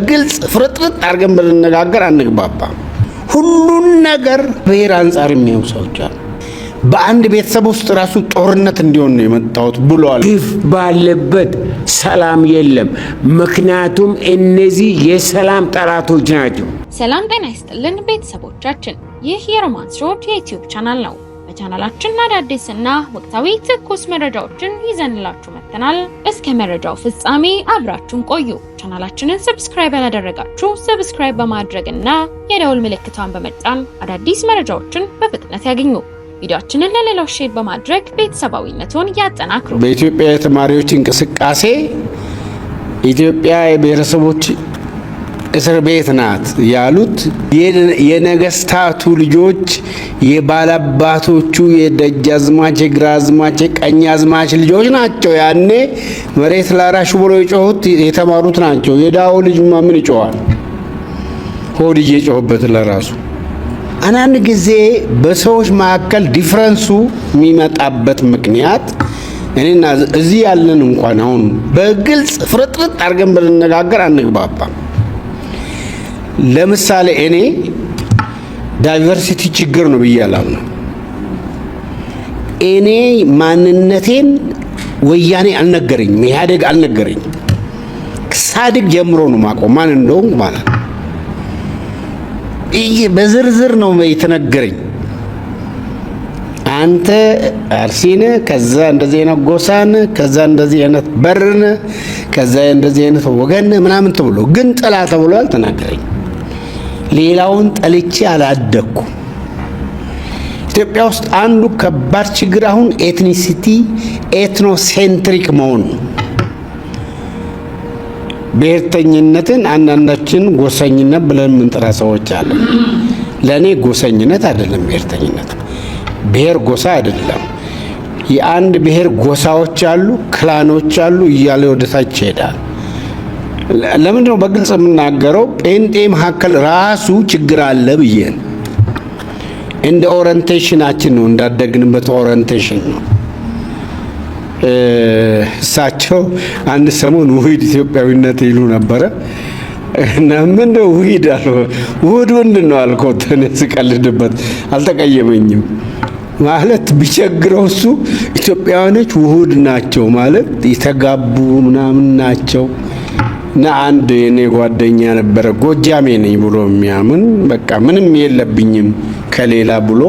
ግልጽ ፍርጥርጥ አድርገን ብንነጋገር አንግባባ። ሁሉን ነገር ብሔር አንፃር የሚያዩ ሰዎች አሉ። በአንድ ቤተሰብ ውስጥ ራሱ ጦርነት እንዲሆን ነው የመጣሁት ብሏል። ግፍ ባለበት ሰላም የለም። ምክንያቱም እነዚህ የሰላም ጠላቶች ናቸው። ሰላም ጤና ይስጥልን ቤተሰቦቻችን፣ ይህ የሮማንስ ሮድ የዩቲዩብ ቻናል ነው። በቻናላችን አዳዲስና ወቅታዊ ትኩስ መረጃዎችን ይዘንላችሁ መጥተናል። እስከ መረጃው ፍጻሜ አብራችሁን ቆዩ። ቻናላችንን ሰብስክራይብ ያላደረጋችሁ ሰብስክራይብ በማድረግና የደውል ምልክቷን በመጫን አዳዲስ መረጃዎችን በፍጥነት ያገኙ። ቪዲዮአችንን ለሌሎች ሼር በማድረግ ቤተሰባዊነቱን ያጠናክሩ። በኢትዮጵያ የተማሪዎች እንቅስቃሴ ኢትዮጵያ የብሔረሰቦች እስር ቤት ናት ያሉት የነገስታቱ ልጆች የባላባቶቹ የደጃዝማች የግራዝማች የቀኛዝማች ልጆች ናቸው። ያኔ መሬት ላራሹ ብሎ የጮሁት የተማሩት ናቸው። የዳው ልጅ ምን ይጮሃል? ሆድ እየጮህበት ለራሱ። አንዳንድ ጊዜ በሰዎች መካከል ዲፍረንሱ የሚመጣበት ምክንያት እኔና እዚህ ያለን እንኳን አሁን በግልጽ ፍርጥርጥ አድርገን ብንነጋገር አንግባባም። ለምሳሌ እኔ ዳይቨርሲቲ ችግር ነው ብያለሁ። እኔ ማንነቴን ወያኔ አልነገረኝም፣ ኢህአዴግ አልነገረኝም። ሳድግ ጀምሮ ነው ማቆም ማን እንደሆንኩ ማለት ነው። ይሄ በዝርዝር ነው የተነገረኝ። አንተ አርሲነ፣ ከዛ እንደዚህ አይነት ጎሳነ፣ ከዛ እንደዚህ አይነት በርነ፣ ከዛ እንደዚህ አይነት ወገን ምናምን ተብሎ ግን ጥላ ተብሎ አልተናገረኝ። ሌላውን ጠልቼ አላደኩም። ኢትዮጵያ ውስጥ አንዱ ከባድ ችግር አሁን ኤትኒሲቲ ኤትኖሴንትሪክ መሆን፣ ብሔርተኝነትን አንዳንዳችን ጎሰኝነት ብለን የምንጠራ ሰዎች አለ። ለእኔ ጎሰኝነት አይደለም ብሔርተኝነት። ብሔር ጎሳ አይደለም። የአንድ ብሔር ጎሳዎች አሉ፣ ክላኖች አሉ እያለ ወደታች ይሄዳል። ለምንድን ነው በግልጽ የምናገረው? ጴንጤ መካከል ራሱ ችግር አለ ብዬ እንደ ኦሪንቴሽናችን ነው፣ እንዳደግንበት ኦሪንቴሽን ነው። እሳቸው አንድ ሰሞን ውሂድ ኢትዮጵያዊነት ይሉ ነበረ እና ምን ነው ውሂድ አልኩ። ውሂድ ምንድን ነው አልኩት። እኔ ስቀልድበት አልተቀየመኝም። ማለት ቢቸግረው እሱ ኢትዮጵያውያኖች ውሁድ ናቸው ማለት የተጋቡ ምናምን ናቸው። እና አንድ የኔ ጓደኛ ነበረ ጎጃሜ ነኝ ብሎ የሚያምን በቃ ምንም የለብኝም ከሌላ ብሎ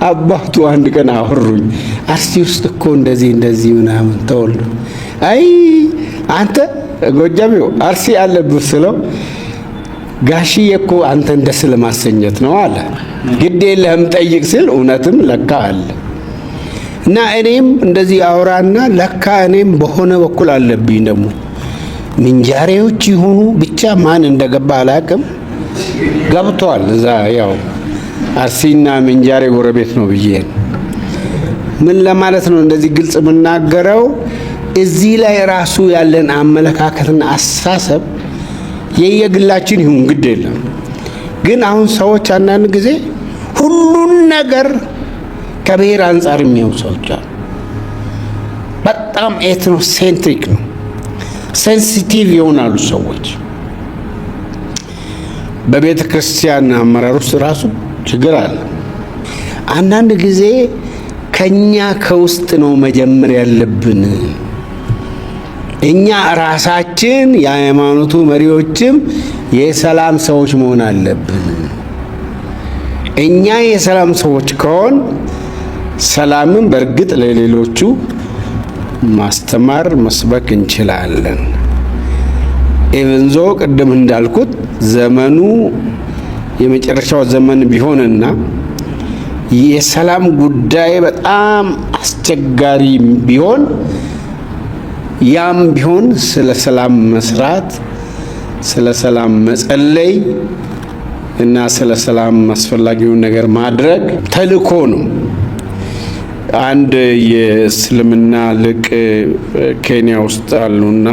አባቱ አንድ ቀን አወሩኝ። አርሲ ውስጥ እኮ እንደዚህ እንደዚህ ምናምን ተወልዶ አይ አንተ ጎጃሜው አርሲ አለብህ ስለው ጋሽዬ እኮ አንተን ደስ ለማሰኘት ነው አለ። ግድ የለህም ጠይቅ ስል እውነትም ለካ አለ። እና እኔም እንደዚህ አውራና ለካ እኔም በሆነ በኩል አለብኝ ደግሞ ምንጃሬዎች ይሁኑ ብቻ ማን እንደገባ አላቅም ገብቷል። እዛ ያው አርሲና ምንጃሬ ጎረቤት ነው ብዬ ምን ለማለት ነው እንደዚህ ግልጽ የምናገረው? እዚህ ላይ ራሱ ያለን አመለካከትና አስተሳሰብ የየግላችን ይሁን ግድ የለም። ግን አሁን ሰዎች አንዳንድ ጊዜ ሁሉን ነገር ከብሔር አንፃር የሚያዩ ሰዎች አሉ። በጣም ኤትኖሴንትሪክ ነው፣ ሴንሲቲቭ ይሆናሉ ሰዎች። በቤተ ክርስቲያን አመራር ውስጥ ራሱ ችግር አለ። አንዳንድ ጊዜ ከኛ ከውስጥ ነው መጀመር ያለብን። እኛ ራሳችን የሃይማኖቱ መሪዎችም የሰላም ሰዎች መሆን አለብን። እኛ የሰላም ሰዎች ከሆን ሰላምን በእርግጥ ለሌሎቹ ማስተማር መስበክ እንችላለን። ኢቭንዞ ቅድም እንዳልኩት ዘመኑ የመጨረሻው ዘመን ቢሆንና የሰላም ጉዳይ በጣም አስቸጋሪ ቢሆን ያም ቢሆን ስለ ሰላም መስራት፣ ስለ ሰላም መጸለይ እና ስለ ሰላም አስፈላጊውን ነገር ማድረግ ተልእኮ ነው። አንድ የእስልምና ልቅ ኬንያ ውስጥ አሉና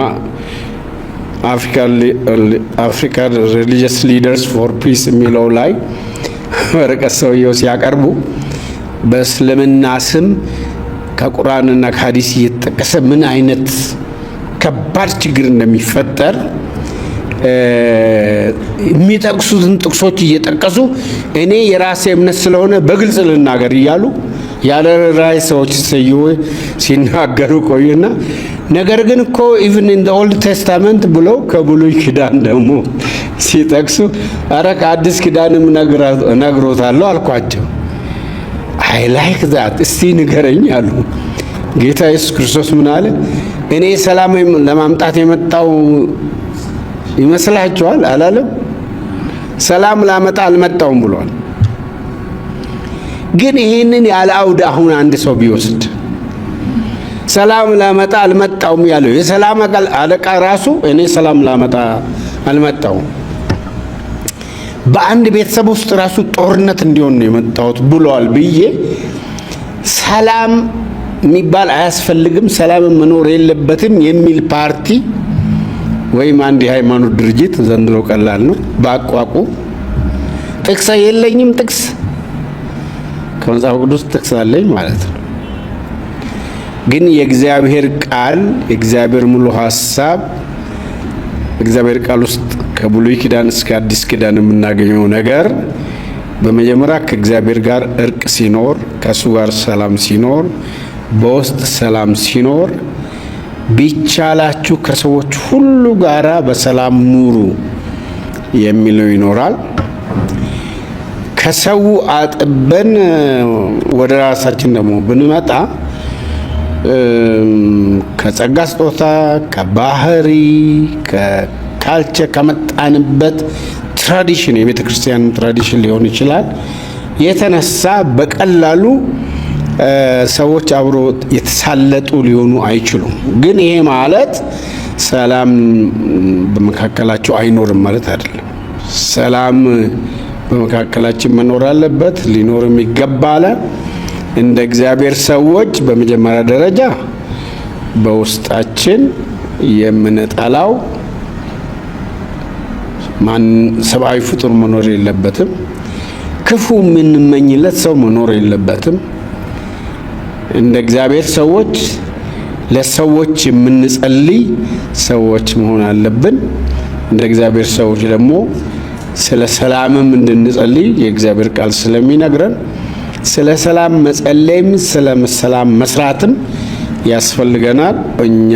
አፍሪካ ሪሊጂየስ ሊደርስ ፎር ፒስ የሚለው ላይ ወረቀት ሰውየው ሲያቀርቡ በእስልምና ስም ከቁርአንና ከሐዲስ እየተጠቀሰ ምን አይነት ከባድ ችግር እንደሚፈጠር የሚጠቅሱትን ጥቅሶች እየጠቀሱ እኔ የራሴ እምነት ስለሆነ በግልጽ ልናገር እያሉ ያለ ራይ ሰዎች ሲናገሩ ቆዩና ነገር ግን እኮ ኢቭን ኢን ዘ ኦልድ ቴስታመንት ብለው ከብሉይ ኪዳን ደግሞ ሲጠቅሱ አረ ከአዲስ ኪዳንም ነግሮታለሁ አልኳቸው። አይ ላይክ ዛት እስቲ ንገረኝ አሉ። ጌታ ኢየሱስ ክርስቶስ ምን አለ? እኔ ሰላም ለማምጣት የመጣው ይመስላችኋል አላለም? ሰላም ላመጣ አልመጣውም ብሏል። ግን ይሄንን ያለ አውድ አሁን አንድ ሰው ቢወስድ ሰላም ላመጣ አልመጣውም ያለው የሰላም አለቃ ራሱ እኔ ሰላም ላመጣ አልመጣውም፣ በአንድ ቤተሰብ ውስጥ ራሱ ጦርነት እንዲሆን ነው የመጣሁት ብሏል ብዬ ሰላም የሚባል አያስፈልግም፣ ሰላም መኖር የለበትም የሚል ፓርቲ ወይም አንድ የሃይማኖት ድርጅት ዘንድሮ ቀላል ነው ባቋቁ ጥቅስ የለኝም ጥቅስ ከመጽሐፍ ቅዱስ ጥቅስ አለኝ ማለት ነው። ግን የእግዚአብሔር ቃል የእግዚአብሔር ሙሉ ሐሳብ እግዚአብሔር ቃል ውስጥ ከብሉይ ኪዳን እስከ አዲስ ኪዳን የምናገኘው ነገር በመጀመሪያ ከእግዚአብሔር ጋር እርቅ ሲኖር፣ ከእሱ ጋር ሰላም ሲኖር፣ በውስጥ ሰላም ሲኖር፣ ቢቻላችሁ ከሰዎች ሁሉ ጋራ በሰላም ኑሩ የሚለው ይኖራል። ከሰው አጥበን ወደ ራሳችን ደግሞ ብንመጣ ከጸጋ ስጦታ፣ ከባህሪ፣ ከካልቸር ከመጣንበት ትራዲሽን የቤተ ክርስቲያን ትራዲሽን ሊሆን ይችላል የተነሳ በቀላሉ ሰዎች አብሮ የተሳለጡ ሊሆኑ አይችሉም። ግን ይሄ ማለት ሰላም በመካከላቸው አይኖርም ማለት አይደለም። ሰላም በመካከላችን መኖር አለበት፣ ሊኖርም ይገባል። እንደ እግዚአብሔር ሰዎች በመጀመሪያ ደረጃ በውስጣችን የምንጠላው ሰብአዊ ፍጡር መኖር የለበትም። ክፉ የምንመኝለት ሰው መኖር የለበትም። እንደ እግዚአብሔር ሰዎች ለሰዎች የምንጸልይ ሰዎች መሆን አለብን። እንደ እግዚአብሔር ሰዎች ደግሞ ስለ ሰላምም እንድንጸልይ የእግዚአብሔር ቃል ስለሚነግረን ስለ ሰላም መጸለይም ስለ ሰላም መስራትም ያስፈልገናል። እኛ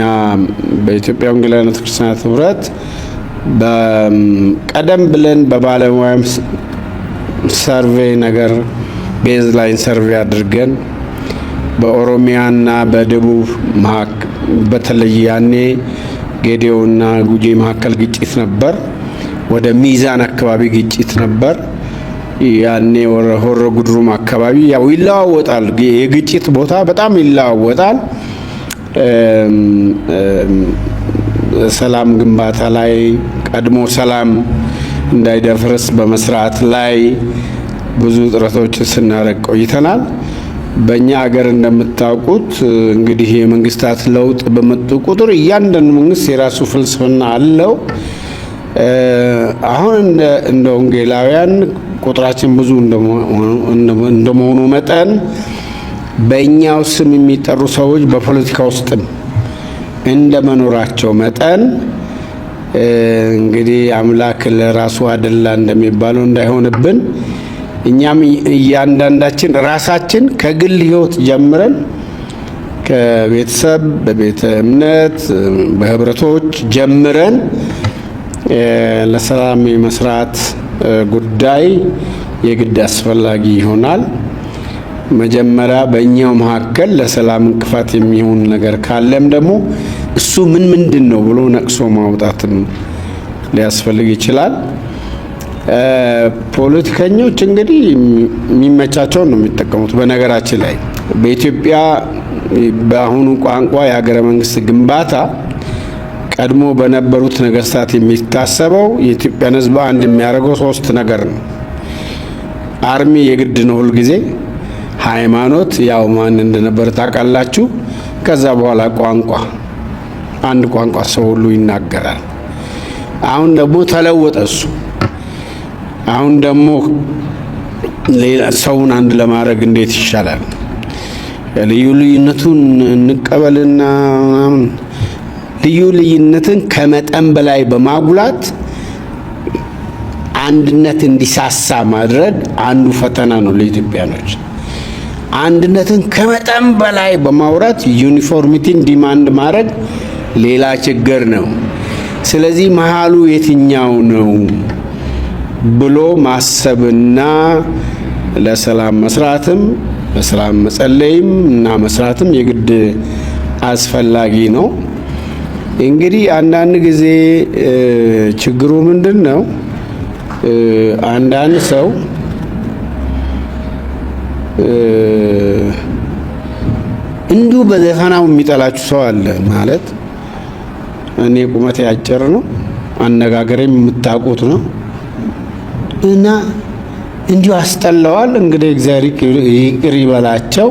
በኢትዮጵያ ወንጌላውያን ክርስቲያናት ኅብረት ቀደም ብለን በባለሙያም ሰርቬይ ነገር ቤዝ ላይን ሰርቬይ አድርገን በኦሮሚያና በደቡብ በተለይ ያኔ ጌዴኦና ጉጂ መካከል ግጭት ነበር። ወደ ሚዛን አካባቢ ግጭት ነበር። ያኔ ሆሮ ጉድሩም አካባቢ ያው ይለዋወጣል፣ የግጭት ቦታ በጣም ይለዋወጣል። ሰላም ግንባታ ላይ ቀድሞ ሰላም እንዳይደፍርስ በመስራት ላይ ብዙ ጥረቶች ስናደርግ ቆይተናል። በእኛ ሀገር እንደምታውቁት እንግዲህ የመንግስታት ለውጥ በመጡ ቁጥር እያንዳንዱ መንግስት የራሱ ፍልስፍና አለው። አሁን እንደ ወንጌላውያን ቁጥራችን ብዙ እንደመሆኑ መጠን በእኛው ስም የሚጠሩ ሰዎች በፖለቲካ ውስጥም እንደመኖራቸው መጠን እንግዲህ አምላክ ለራሱ አደላ እንደሚባለው እንዳይሆንብን እኛም እያንዳንዳችን ራሳችን ከግል ህይወት ጀምረን ከቤተሰብ በቤተ እምነት በህብረቶች ጀምረን ለሰላም የመስራት ጉዳይ የግድ አስፈላጊ ይሆናል። መጀመሪያ በእኛው መካከል ለሰላም እንቅፋት የሚሆን ነገር ካለም ደግሞ እሱ ምንድን ነው ብሎ ነቅሶ ማውጣትም ሊያስፈልግ ይችላል። ፖለቲከኞች እንግዲህ የሚመቻቸውን ነው የሚጠቀሙት። በነገራችን ላይ በኢትዮጵያ በአሁኑ ቋንቋ የሀገረ መንግስት ግንባታ ቀድሞ በነበሩት ነገስታት የሚታሰበው የኢትዮጵያን ሕዝብ አንድ የሚያደርገው 3 ነገር ነው። አርሚ የግድ ነው ሁል ጊዜ፣ ሃይማኖት ያው ማን እንደነበር ታውቃላችሁ። ከዛ በኋላ ቋንቋ፣ አንድ ቋንቋ ሰው ሁሉ ይናገራል። አሁን ደግሞ ተለወጠ እሱ። አሁን ደግሞ ሌላ ሰውን አንድ ለማድረግ እንዴት ይሻላል? ልዩ ልዩነቱን እንቀበልና ልዩ ልዩነትን ከመጠን በላይ በማጉላት አንድነት እንዲሳሳ ማድረግ አንዱ ፈተና ነው ለኢትዮጵያኖች። አንድነትን ከመጠን በላይ በማውራት ዩኒፎርሚቲን ዲማንድ ማድረግ ሌላ ችግር ነው። ስለዚህ መሃሉ የትኛው ነው ብሎ ማሰብና ለሰላም መስራትም ለሰላም መጸለይም እና መስራትም የግድ አስፈላጊ ነው። እንግዲህ አንዳንድ ጊዜ ችግሩ ምንድን ነው? አንዳንድ ሰው እንዲሁ በዘፈናው የሚጠላችሁ ሰው አለ። ማለት እኔ ቁመቴ አጭር ነው፣ አነጋገሬም የምታውቁት ነው እና እንዲሁ አስጠላዋል። እንግዲህ እግዚአብሔር ይቅር ይበላቸው፣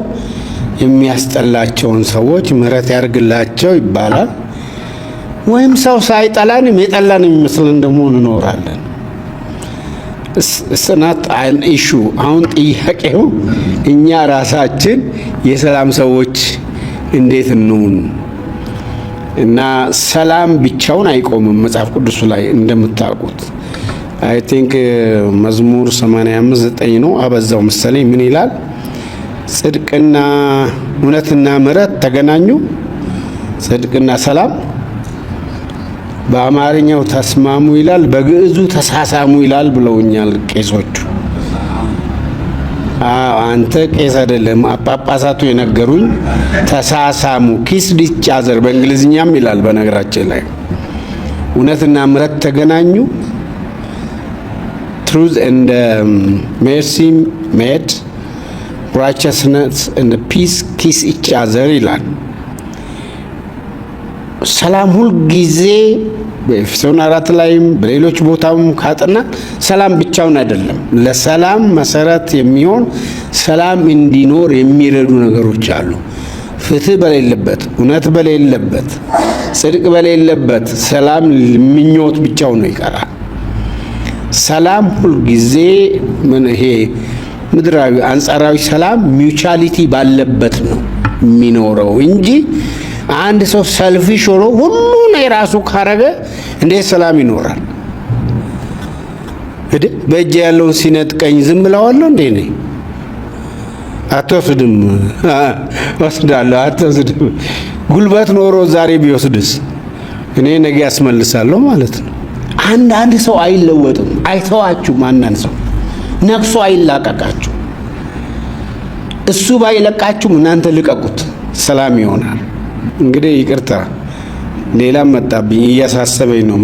የሚያስጠላቸውን ሰዎች ምሕረት ያርግላቸው ይባላል። ወይም ሰው ሳይጠላን የጠላን የሚመስለን ደግሞ እንኖራለን። ስናት አን ኢሹ። አሁን ጥያቄው እኛ ራሳችን የሰላም ሰዎች እንዴት እንሁን? እና ሰላም ብቻውን አይቆምም መጽሐፍ ቅዱስ ላይ እንደምታውቁት። አይ ቲንክ መዝሙር 85:9 ነው፣ አበዛው መሰለኝ። ምን ይላል? ጽድቅና እውነትና ምሕረት ተገናኙ፣ ጽድቅና ሰላም በአማርኛው ተስማሙ ይላል፣ በግዕዙ ተሳሳሙ ይላል ብለውኛል ቄሶቹ። አንተ ቄስ አይደለም፣ ጳጳሳቱ የነገሩኝ ተሳሳሙ፣ ኪስ ዲች አዘር በእንግሊዝኛም ይላል። በነገራችን ላይ እውነትና ምሕረት ተገናኙ፣ ትሩዝ ኤንድ ሜርሲ ሜድ ራይቸስነስ ኤንድ ፒስ ኪስ ኢች አዘር ይላል። ሰላም ሁል ጊዜ በኤፌሶን 4 ላይም በሌሎች ቦታም ካጠና ሰላም ብቻውን አይደለም። ለሰላም መሰረት የሚሆን ሰላም እንዲኖር የሚረዱ ነገሮች አሉ። ፍትህ በሌለበት፣ እውነት በሌለበት፣ ጽድቅ በሌለበት ሰላም ምኞት ብቻው ነው ይቀራል። ሰላም ሁል ጊዜ ይሄ ምድራዊ አንጻራዊ ሰላም ሚውቹዋሊቲ ባለበት ነው የሚኖረው እንጂ አንድ ሰው ሰልፊሽ ሆኖ ሁሉን የራሱ ካረገ እንዴት ሰላም ይኖራል? በእጅ ያለውን ሲነጥቀኝ ዝም ብለዋለሁ እንዴ? ነኝ አትወስድም? ወስዳለሁ። አትወስድም? ጉልበት ኖሮ ዛሬ ቢወስድስ እኔ ነገ ያስመልሳለሁ ማለት ነው። አንድ ሰው አይለወጥም። አይተዋችሁም? አንዳንድ ሰው ነፍሱ አይላቀቃችሁ። እሱ ባይለቃችሁም እናንተ ልቀቁት፣ ሰላም ይሆናል። እንግዲህ ይቅርታ ሌላም መጣብኝ፣ እያሳሰበኝ ነው።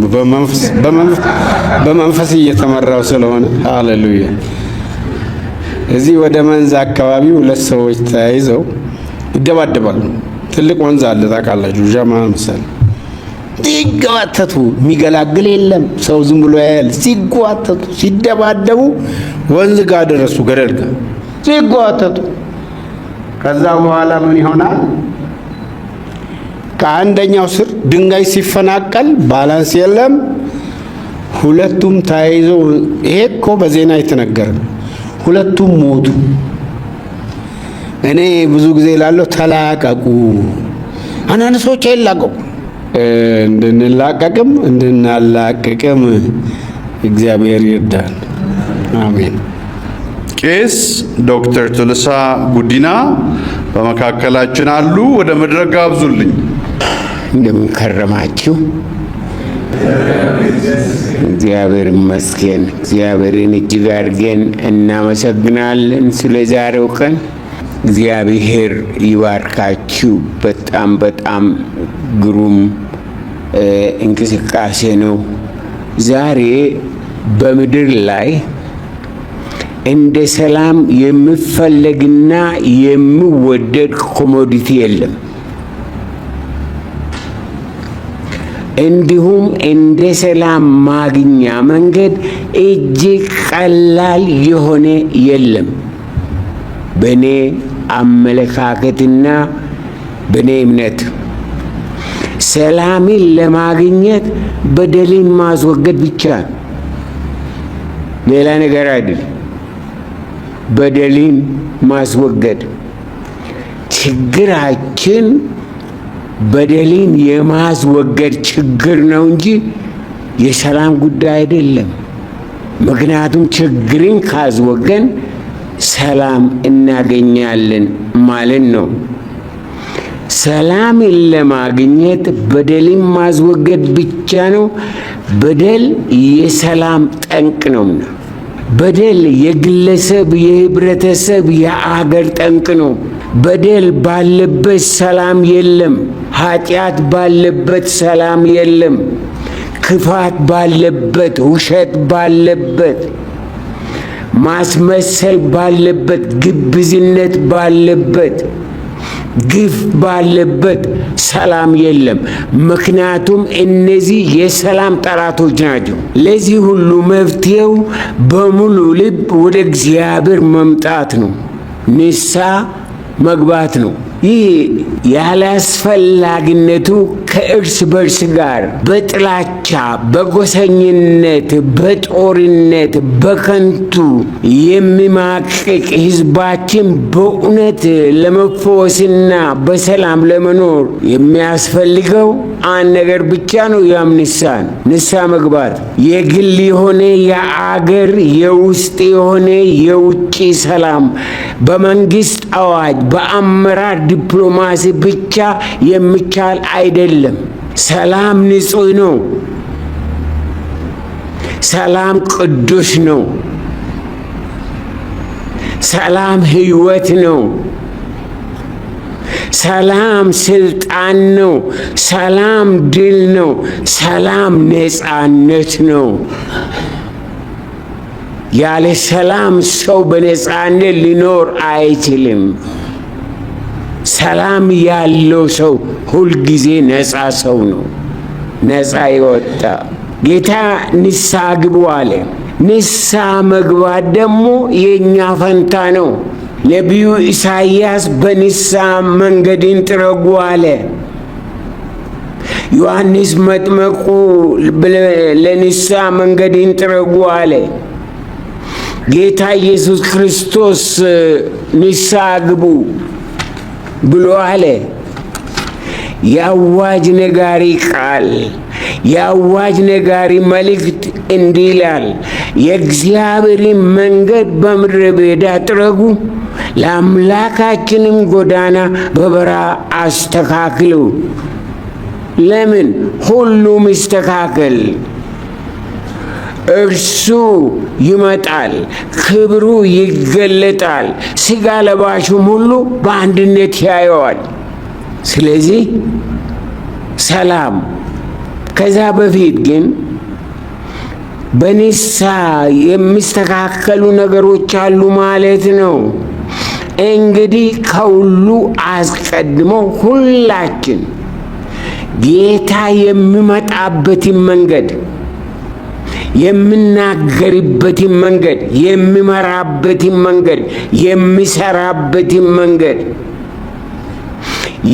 በመንፈስ እየተመራው ስለሆነ ሃሌሉያ። እዚህ ወደ መንዝ አካባቢ ሁለት ሰዎች ተያይዘው ይደባደባሉ። ትልቅ ወንዝ አለ ታውቃላችሁ፣ ጃማ መሰል። ሲጓተቱ የሚገላግል የለም። ሰው ዝም ብሎ ያያል። ሲጓተቱ ሲደባደቡ ወንዝ ጋር ደረሱ፣ ገደል ጋር ሲጓተቱ። ከዛ በኋላ ምን ይሆናል? ከአንደኛው ስር ድንጋይ ሲፈናቀል ባላንስ የለም። ሁለቱም ተያይዘው፣ ይሄ እኮ በዜና የተነገረ፣ ሁለቱም ሞቱ። እኔ ብዙ ጊዜ ላለው ተላቀቁ። አንዳንድ ሰዎች አይላቀቁ። እንድንላቀቅም እንድናላቅቅም እግዚአብሔር ይርዳል። አሜን። ቄስ ዶክተር ቶለሳ ጉዲና በመካከላችን አሉ። ወደ መድረክ ጋብዙልኝ። እንደምን ከረማችሁ? እግዚአብሔር ይመስገን። እግዚአብሔርን እጅግ አድርገን እናመሰግናለን ስለ ዛሬው ቀን። እግዚአብሔር ይባርካችሁ። በጣም በጣም ግሩም እንቅስቃሴ ነው። ዛሬ በምድር ላይ እንደ ሰላም የሚፈለግና የሚወደድ ኮሞዲቲ የለም። እንዲሁም እንደ ሰላም ማግኛ መንገድ እጅግ ቀላል የሆነ የለም። በእኔ አመለካከትና በእኔ እምነት ሰላምን ለማግኘት በደልን ማስወገድ ብቻ ነው፣ ሌላ ነገር አይደለም። በደልን ማስወገድ ችግራችን በደልን የማስወገድ ችግር ነው እንጂ የሰላም ጉዳይ አይደለም። ምክንያቱም ችግርን ካስወገን ሰላም እናገኛለን ማለት ነው። ሰላምን ለማግኘት በደልን ማስወገድ ብቻ ነው። በደል የሰላም ጠንቅ ነው። በደል የግለሰብ፣ የህብረተሰብ፣ የአገር ጠንቅ ነው። በደል ባለበት ሰላም የለም። ኃጢአት ባለበት ሰላም የለም። ክፋት ባለበት፣ ውሸት ባለበት፣ ማስመሰል ባለበት፣ ግብዝነት ባለበት፣ ግፍ ባለበት ሰላም የለም። ምክንያቱም እነዚህ የሰላም ጠላቶች ናቸው። ለዚህ ሁሉ መፍትሄው በሙሉ ልብ ወደ እግዚአብሔር መምጣት ነው። ንስሐ መግባት ነው። ይህ ያላስፈላጊነቱ ከእርስ በርስ ጋር በጥላቻ፣ በጎሰኝነት፣ በጦርነት፣ በከንቱ የሚማቅቅ ህዝባችን በእውነት ለመፈወስና በሰላም ለመኖር የሚያስፈልገው አንድ ነገር ብቻ ነው። ያም ንስሐ መግባት። የግል የሆነ የአገር፣ የውስጥ የሆነ የውጭ ሰላም በመንግስት አዋጅ፣ በአመራር ዲፕሎማሲ ብቻ የሚቻል አይደለም። ሰላም ንጹህ ነው። ሰላም ቅዱስ ነው። ሰላም ህይወት ነው። ሰላም ስልጣን ነው። ሰላም ድል ነው። ሰላም ነፃነት ነው። ያለ ሰላም ሰው በነፃነት ሊኖር አይችልም። ሰላም ያለው ሰው ሁልጊዜ ነፃ ሰው ነው። ነፃ ይወጣ። ጌታ ንስሐ ግቡ አለ። ንስሐ መግባት ደግሞ የእኛ ፈንታ ነው። ነቢዩ ኢሳይያስ በንስሐ መንገድን ጥረጉ አለ። ዮሐንስ መጥምቁ ለንስሐ መንገድን ጥረጉ አለ። ጌታ ኢየሱስ ክርስቶስ ንስሐ ግቡ ብሎ አለ። የአዋጅ ነጋሪ ቃል፣ የአዋጅ ነጋሪ መልእክት እንዲህ ይላል፣ የእግዚአብሔርን መንገድ በምድረ በዳ ጥረጉ፣ ለአምላካችንም ጎዳና በበረሃ አስተካክሉ። ለምን? ሁሉም ይስተካከል። እርሱ ይመጣል፣ ክብሩ ይገለጣል፣ ሥጋ ለባሹም ሁሉ በአንድነት ያየዋል። ስለዚህ ሰላም። ከዛ በፊት ግን በንስሐ የሚስተካከሉ ነገሮች አሉ ማለት ነው። እንግዲህ ከሁሉ አስቀድሞ ሁላችን ጌታ የሚመጣበትን መንገድ፣ የምናገርበትን መንገድ፣ የሚመራበትን መንገድ፣ የሚሰራበትን መንገድ፣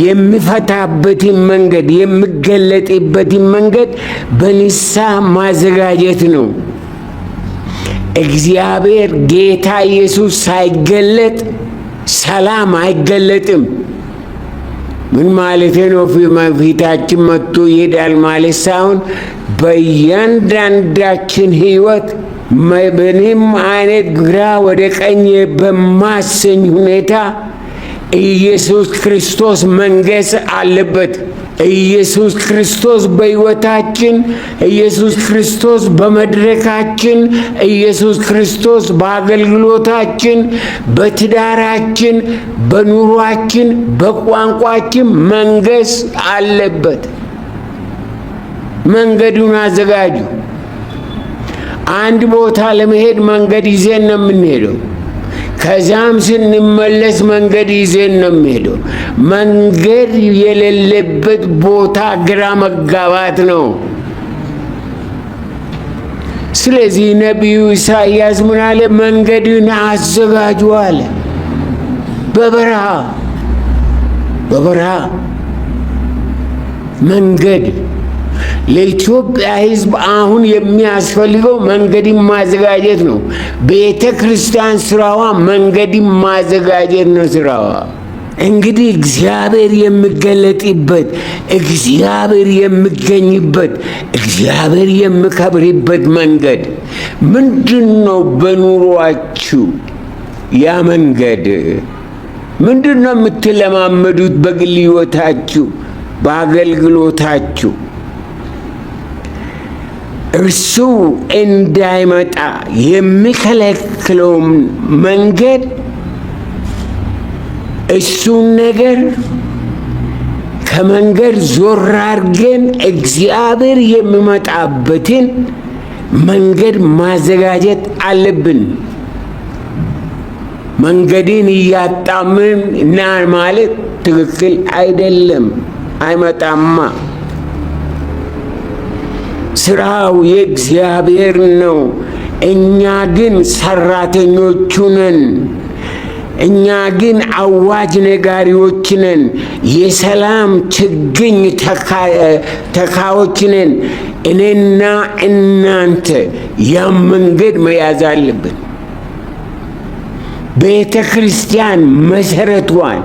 የሚፈታበትን መንገድ፣ የሚገለጥበትን መንገድ በንስሐ ማዘጋጀት ነው። እግዚአብሔር ጌታ ኢየሱስ ሳይገለጥ ሰላም አይገለጥም። ምን ማለት ነው? ፊታችን መጥቶ ይሄዳል ማለት ሳይሆን በእያንዳንዳችን ሕይወት ምንም አይነት ግራ ወደ ቀኝ በማሰኝ ሁኔታ ኢየሱስ ክርስቶስ መንገስ አለበት። ኢየሱስ ክርስቶስ በሕይወታችን፣ ኢየሱስ ክርስቶስ በመድረካችን፣ ኢየሱስ ክርስቶስ በአገልግሎታችን፣ በትዳራችን፣ በኑሯችን፣ በቋንቋችን መንገስ አለበት። መንገዱን አዘጋጁ። አንድ ቦታ ለመሄድ መንገድ ይዘን ነው የምንሄደው። ከዛም ስንመለስ መንገድ ይዘን ነው የምንሄደው። መንገድ የሌለበት ቦታ ግራ መጋባት ነው። ስለዚህ ነቢዩ ኢሳይያስ ምን አለ? መንገድን አዘጋጁ አለ። በበረሃ መንገድ ለኢትዮጵያ ሕዝብ አሁን የሚያስፈልገው መንገድን ማዘጋጀት ነው። ቤተ ክርስቲያን ስራዋ መንገድን ማዘጋጀት ነው ስራዋ። እንግዲህ እግዚአብሔር የሚገለጥበት፣ እግዚአብሔር የሚገኝበት፣ እግዚአብሔር የሚከብርበት መንገድ ምንድነው? በኑሯችሁ ያ መንገድ ምንድነው? የምትለማመዱት በግል ሕይወታችሁ፣ በአገልግሎታችሁ እርሱ እንዳይመጣ የሚከለክለው መንገድ እሱን ነገር ከመንገድ ዞር አድርገን እግዚአብሔር የሚመጣበትን መንገድ ማዘጋጀት አለብን። መንገድን እያጣምን እና ማለት ትክክል አይደለም። አይመጣማ። ስራው የእግዚአብሔር ነው። እኛ ግን ሰራተኞቹ ነን። እኛ ግን አዋጅ ነጋሪዎች ነን። የሰላም ችግኝ ተካዮች ነን። እኔና እናንተ ያም መንገድ መያዝ አለብን። ቤተ ክርስቲያን መሰረቷን፣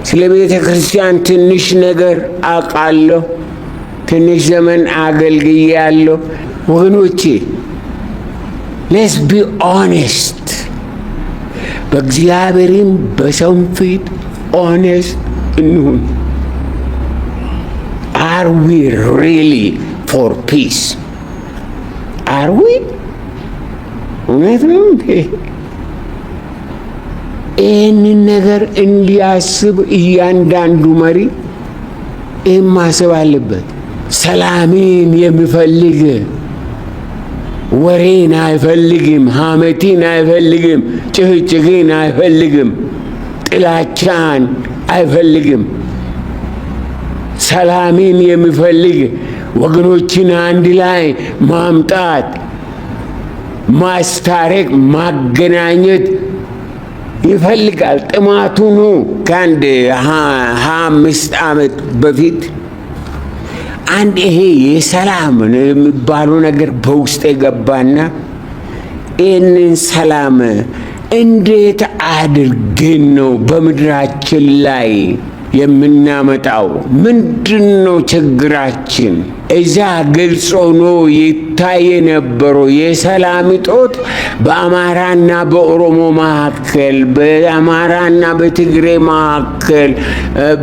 ስለ ቤተ ክርስቲያን ትንሽ ነገር አውቃለሁ። ትንሽ ዘመን አገልግያለሁ። ወገኖቼ ሌትስ ቢ ኦኔስት፣ በእግዚአብሔርም በሰውም ፊት ኦኔስት እንሁን። አር ዊ ሪሊ ፎር ፒስ? አር ዊ? እውነት ነው እንዴ? ይህንን ነገር እንዲያስብ እያንዳንዱ መሪ ይህን ማሰብ አለበት። ሰላምን የሚፈልግ ወሬን አይፈልግም፣ ሐሜትን አይፈልግም፣ ጭቅጭቅን አይፈልግም፣ ጥላቻን አይፈልግም። ሰላምን የሚፈልግ ወገኖችን አንድ ላይ ማምጣት፣ ማስታረቅ፣ ማገናኘት ይፈልጋል። ጥማቱ ነው። ከአንድ 25 ዓመት በፊት አንድ ይሄ የሰላም የሚባለው ነገር በውስጥ የገባና ይህንን ሰላም እንዴት አድርገን ነው በምድራችን ላይ የምናመጣው? ምንድን ነው ችግራችን? እዛ ግልጽ ሆኖ ይታይ የነበረው የሰላም እጦት በአማራና በኦሮሞ መካከል፣ በአማራና በትግሬ መካከል፣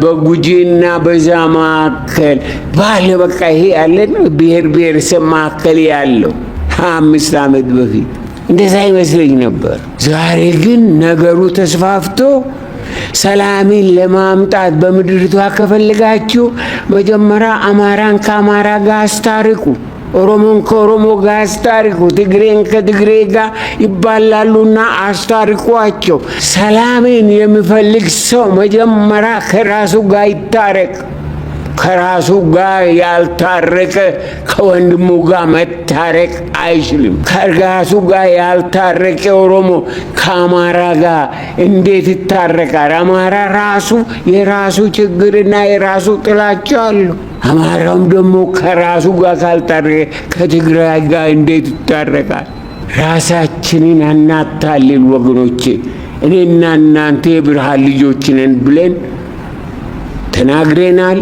በጉጂና በዛ መካከል ባለ በቃ ይሄ ያለ ብሔር ብሔረሰብ መካከል ያለው 25 ዓመት በፊት እንደዛ ይመስለኝ ነበር። ዛሬ ግን ነገሩ ተስፋፍቶ ሰላምን ለማምጣት በምድሪቷ ከፈለጋችሁ መጀመሪያ አማራን ከአማራ ጋር አስታርቁ፣ ኦሮሞን ከኦሮሞ ጋር አስታርቁ፣ ትግሬን ከትግሬ ጋር ይባላሉና አስታርቋቸው። ሰላምን የሚፈልግ ሰው መጀመሪያ ከራሱ ጋር ይታረቅ። ከራሱ ጋር ያልታረቀ ከወንድሙ ጋር መታረቅ አይችልም። ከራሱ ጋር ያልታረቀ ኦሮሞ ከአማራ ጋር እንዴት ይታረቃል? አማራ ራሱ የራሱ ችግርና የራሱ ጥላቻ አለው። አማራውም ደግሞ ከራሱ ጋር ካልታረቀ ከትግራይ ጋር እንዴት ይታረቃል? ራሳችንን አናታልል ወገኖቼ። እኔና እናንተ የብርሃን ልጆች ነን ብለን ተናግረናል፣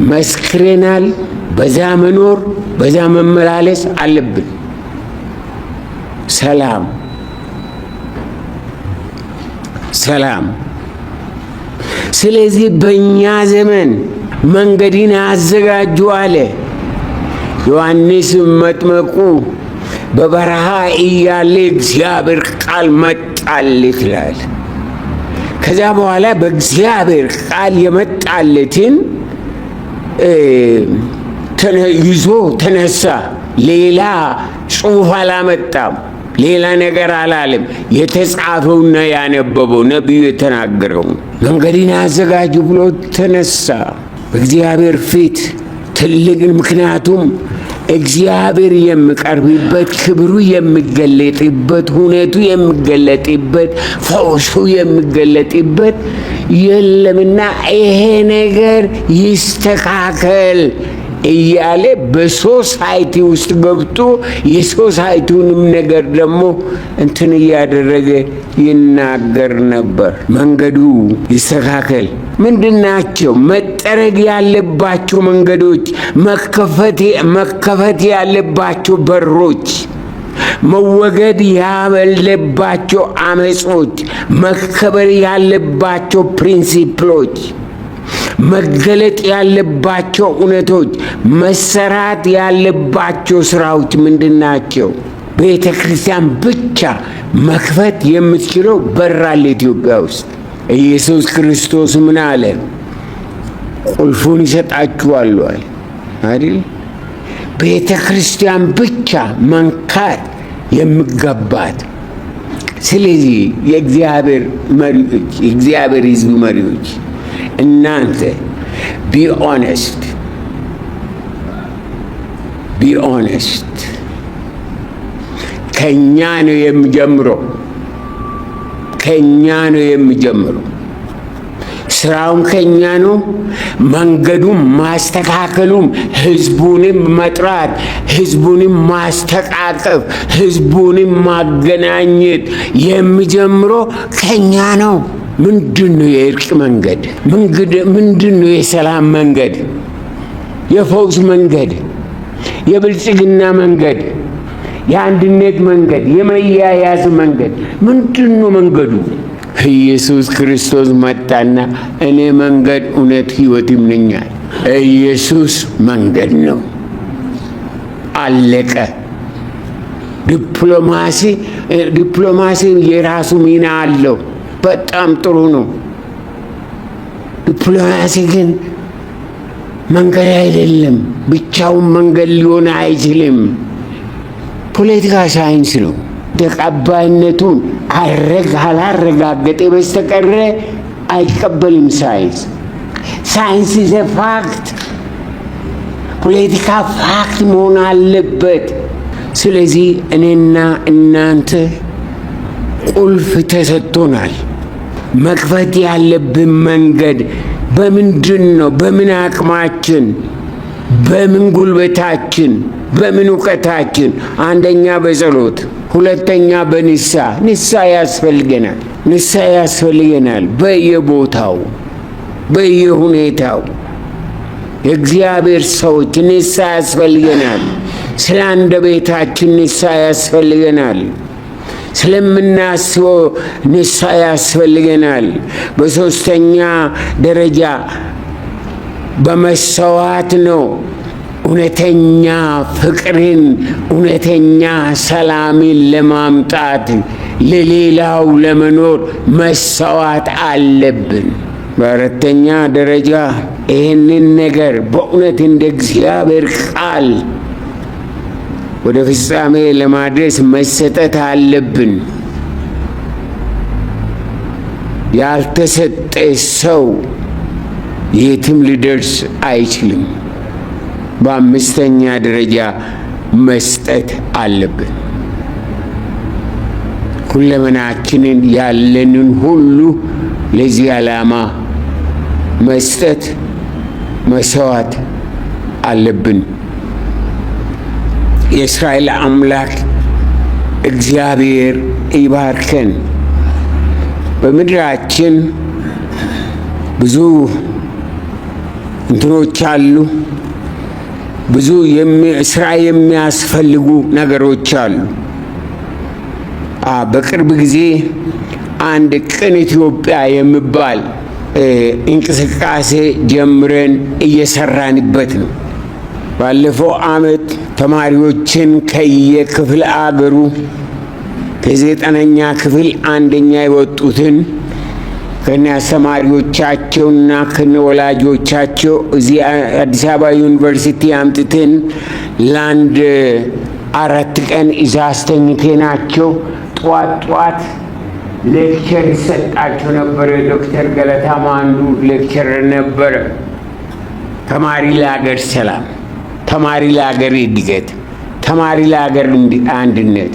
መስክረናል። በዛ መኖር በዛ መመላለስ አለብን። ሰላም ሰላም። ስለዚህ በእኛ ዘመን መንገድን አዘጋጁ አለ። ዮሐንስ መጥምቁ በበረሃ እያለ እግዚአብሔር ቃል መጣለት ይላል። ከዛ በኋላ በእግዚአብሔር ቃል የመጣለትን ይዞ ተነሳ። ሌላ ጽሑፍ አላመጣም፣ ሌላ ነገር አላለም። የተጻፈውና ያነበበው ነቢዩ የተናገረው መንገድን አዘጋጁ ብሎ ተነሳ በእግዚአብሔር ፊት ትልቅን። ምክንያቱም እግዚአብሔር የሚቀርብበት፣ ክብሩ የሚገለጥበት፣ ሁኔቱ የሚገለጥበት፣ ፈውሱ የሚገለጥበት የለምና ይሄ ነገር ይስተካከል። እያለ በሶሳይቲ ውስጥ ገብቶ የሶሳይቲውንም ነገር ደግሞ እንትን እያደረገ ይናገር ነበር። መንገዱ ይስተካከል። ምንድናቸው መጠረግ ያለባቸው መንገዶች? መከፈት ያለባቸው በሮች፣ መወገድ ያለባቸው አመጾች፣ መከበር ያለባቸው ፕሪንሲፕሎች፣ መገለጥ ያለባቸው እውነቶች፣ መሰራት ያለባቸው ስራዎች ምንድናቸው? ቤተ ክርስቲያን ብቻ መክፈት የምትችለው በር አለ ኢትዮጵያ ውስጥ። ኢየሱስ ክርስቶስ ምን አለ? ቁልፉን ይሰጣችኋል አይደል? ቤተ ክርስቲያን ብቻ መንካት የሚገባት። ስለዚህ የእግዚአብሔር መሪዎች፣ የእግዚአብሔር ሕዝብ መሪዎች እናንተ ቢ ኦነስት ከኛ ነው የሚጀምረው። ከኛ ነው የሚጀምረው። ስራውን ከኛ ነው። መንገዱም ማስተካከሉም፣ ህዝቡንም መጥራት፣ ህዝቡንም ማስተቃቀፍ፣ ህዝቡንም ማገናኘት የሚጀምረው ከኛ ነው። ምንድነው የእርቅ መንገድ? ምንድነው የሰላም መንገድ? የፈውስ መንገድ? የብልጽግና መንገድ? የአንድነት መንገድ? የመያያዝ መንገድ? ምንድነው መንገዱ? ኢየሱስ ክርስቶስ መጣና እኔ መንገድ፣ እውነት፣ ሕይወትም ነኝ። ኢየሱስ መንገድ ነው። አለቀ። ዲፕሎማሲ የራሱ ሚና አለው። በጣም ጥሩ ነው። ዲፕሎማሲ ግን መንገድ አይደለም። ብቻውን መንገድ ሊሆን አይችልም። ፖለቲካ ሳይንስ ነው። ተቀባይነቱን አላረጋገጠ በስተቀር አይቀበልም። ሳይንስ ኢዝ ፋክት። ፖለቲካ ፋክት መሆን አለበት። ስለዚህ እኔና እናንተ ቁልፍ ተሰጥቶናል። መክፈት ያለብን መንገድ በምንድን ነው? በምን አቅማችን? በምን ጉልበታችን? በምን እውቀታችን? አንደኛ በጸሎት፣ ሁለተኛ ንስሐ ያስፈልገናል። በየቦታው በየሁኔታው የእግዚአብሔር ሰዎች ንስሐ ያስፈልገናል። ስለ አንደበታችን ንስሐ ያስፈልገናል። ስለምናስበው ንስሐ ያስፈልገናል። በሶስተኛ ደረጃ በመሰዋት ነው። እውነተኛ ፍቅርን፣ እውነተኛ ሰላምን ለማምጣት ለሌላው ለመኖር መሰዋት አለብን። በአራተኛ ደረጃ ይህንን ነገር በእውነት እንደ እግዚአብሔር ቃል ወደ ፍጻሜ ለማድረስ መሰጠት አለብን። ያልተሰጠ ሰው የትም ሊደርስ አይችልም። በአምስተኛ ደረጃ መስጠት አለብን። ሁለመናችንን ያለንን ሁሉ ለዚህ ዓላማ መስጠት መሰዋት አለብን። የእስራኤል አምላክ እግዚአብሔር ይባርከን። በምድራችን ብዙ እንትኖች አሉ። ብዙ ስራ የሚያስፈልጉ ነገሮች አሉ። በቅርብ ጊዜ አንድ ቅን ኢትዮጵያ የሚባል እንቅስቃሴ ጀምረን እየሰራንበት ነው። ባለፈው ዓመት ተማሪዎችን ከየክፍለ አገሩ ከ9ኛ ክፍል አንደኛ የወጡትን ከነ አስተማሪዎቻቸውና ከነ ወላጆቻቸው እዚህ አዲስ አበባ ዩኒቨርሲቲ አምጥተን ለአንድ 4 ቀን እዛ አስተኝተናቸው ጠዋት ሌክቸር ይሰጣቸው ነበረ። ዶክተር ገለታም አንዱ ሌክቸረር ነበረ። ተማሪ ለሀገር ሰላም፣ ተማሪ ለሀገር እድገት፣ ተማሪ ለሀገር አንድነት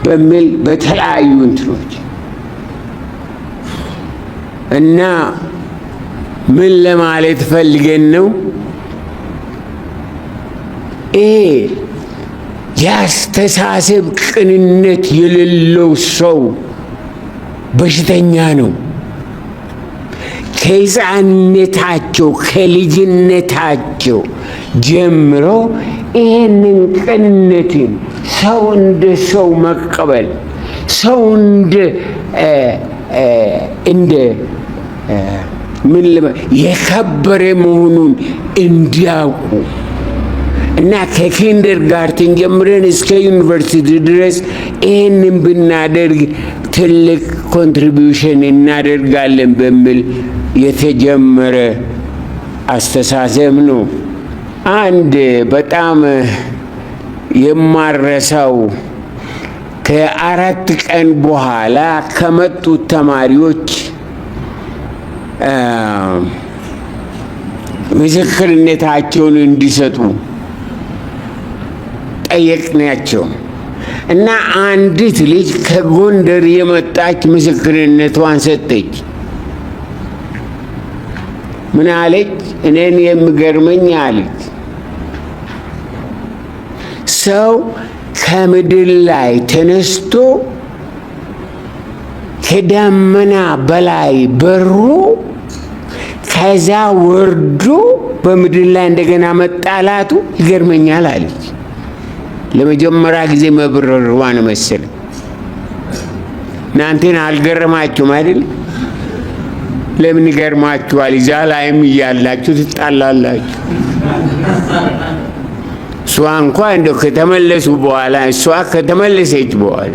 በሚል በተለያዩ እንትኖች እና ምን ለማለት ፈልገን ነው? የአስተሳሰብ ቅንነት የሌለው ሰው በሽተኛ ነው። ከሕፃንነታቸው ከልጅነታቸው ጀምሮ ይህንን ቅንነትን ሰው እንደ ሰው መቀበል ሰው እንደ የከበረ መሆኑን እንዲያውቁ እና ከኪንደርጋርተን ጀምረን እስከ ዩኒቨርሲቲ ድረስ ይህንን ብናደርግ ትልቅ ኮንትሪቢዩሽን እናደርጋለን በሚል የተጀመረ አስተሳሰብ ነው። አንድ በጣም የማረሳው ከ4 ቀን በኋላ ከመጡት ተማሪዎች ምስክርነታቸውን እንዲሰጡ ጠየቅናቸው እና አንዲት ልጅ ከጎንደር የመጣች ምስክርነቷን ሰጠች። ምን አለች? እኔን የሚገርመኝ አለች፣ ሰው ከምድር ላይ ተነስቶ ከደመና በላይ በሮ ከዛ ወርዶ በምድር ላይ እንደገና መጣላቱ ይገርመኛል አለች። ለመጀመሪያ ጊዜ መብረሯን መሰለ። እናንተን አልገረማችሁም አይደል? ለምን ይገርማችኋል? እዛ ላይም እያላችሁ ትጣላላችሁ። እሷ እንኳ እንደው ከተመለሱ በኋላ እሷ ከተመለሰች በኋላ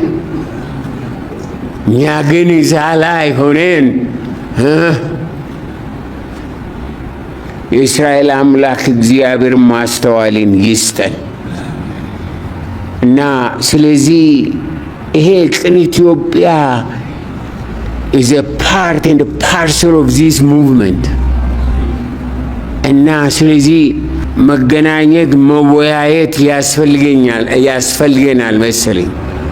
እኛ ግን እዛ ላይ ሆነን የእስራኤል አምላክ እግዚአብሔር ማስተዋልን ይስጠን እና ስለዚህ ይሄ ቅን ኢትዮጵያ is a part and a parcel of this movement እና ስለዚህ መገናኘት መወያየት ያስፈልገናል መሰለኝ።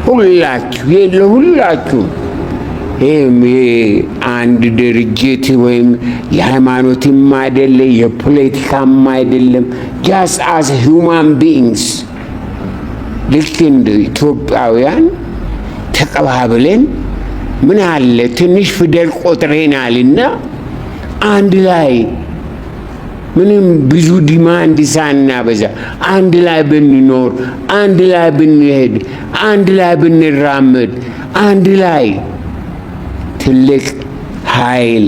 ሁላችሁ አንድ ድርጅት ወይም የሃይማኖትም አይደለም የፖለቲካም አይደለም just as human beings ልክ እንደ ኢትዮጵያውያን ተቀባብለን ምን አለ ትንሽ ፊደል ቆጥረናልና አንድ ላይ ምንም ብዙ ዲማንድ ሳናበዛ አንድ ላይ ብንኖር አንድ ላይ ብንሄድ አንድ ላይ ብንራመድ አንድ ላይ ትልቅ ኃይል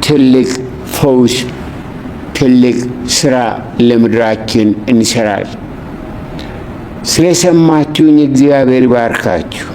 ትልቅ ፈውስ ትልቅ ስራ ለምድራችን እንሰራለን። ስለሰማችሁኝ እግዚአብሔር ይባርካችሁ።